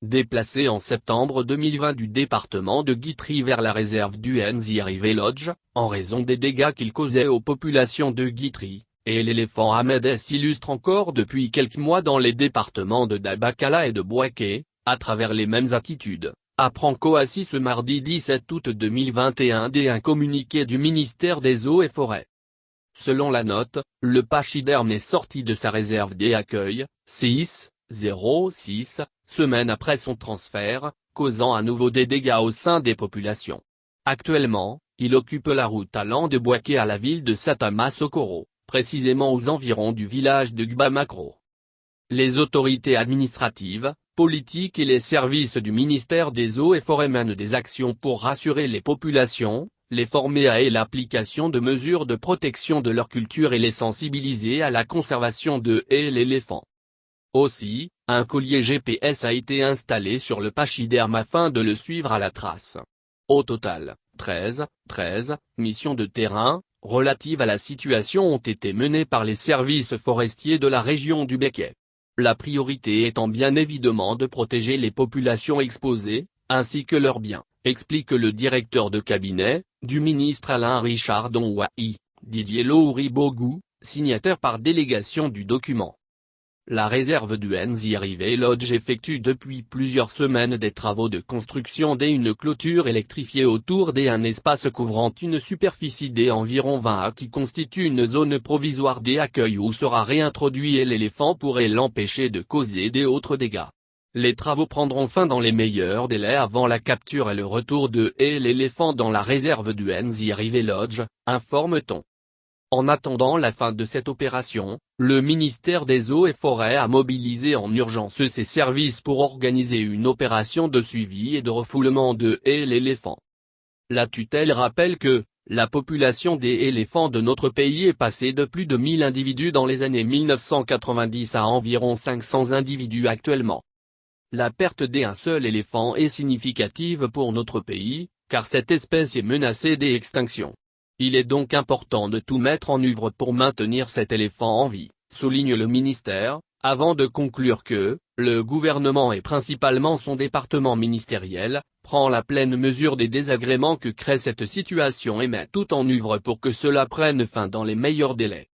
Déplacé en septembre 2020 du département de Guitry vers la réserve du Nziri Lodge, en raison des dégâts qu'il causait aux populations de Guitry, et l'éléphant Ahmed S illustre encore depuis quelques mois dans les départements de Dabakala et de Bouaké, à travers les mêmes attitudes, apprend Koassi ce mardi 17 août 2021 un communiqué du ministère des Eaux et Forêts. Selon la note, le pachyderme est sorti de sa réserve des accueils, 6,06, semaines après son transfert, causant à nouveau des dégâts au sein des populations. Actuellement, il occupe la route allant de Bouaké à la ville de Satama Sokoro, précisément aux environs du village de Gbamakro. Les autorités administratives, politiques et les services du ministère des Eaux et Forêts mènent des actions pour rassurer les populations, les former à l'application de mesures de protection de leur culture et les sensibiliser à la conservation de l'éléphant. Aussi, un collier GPS a été installé sur le pachyderme afin de le suivre à la trace. Au total, 13 missions de terrain, relatives à la situation ont été menées par les services forestiers de la région du Béquet. La priorité étant bien évidemment de protéger les populations exposées, ainsi que leurs biens, explique le directeur de cabinet, du ministre Alain Richard Donwahi, Didier Louribogou, signataire par délégation du document. La réserve du Nziri Lodge effectue depuis plusieurs semaines des travaux de construction d'une clôture électrifiée autour d'un espace couvrant une superficie d'environ 20 ha qui constitue une zone provisoire d'accueil où sera réintroduit l'éléphant pour l'empêcher de causer d'autres dégâts. Les travaux prendront fin dans les meilleurs délais avant la capture et le retour de l'éléphant dans la réserve du Nziri Lodge, informe-t-on. En attendant la fin de cette opération, le ministère des Eaux et Forêts a mobilisé en urgence ses services pour organiser une opération de suivi et de refoulement de l'éléphant. La tutelle rappelle que, la population des éléphants de notre pays est passée de plus de 1000 individus dans les années 1990 à environ 500 individus actuellement. La perte d'un seul éléphant est significative pour notre pays, car cette espèce est menacée d'extinction. Il est donc important de tout mettre en œuvre pour maintenir cet éléphant en vie, souligne le ministère, avant de conclure que, le gouvernement et principalement son département ministériel, prend la pleine mesure des désagréments que crée cette situation et met tout en œuvre pour que cela prenne fin dans les meilleurs délais.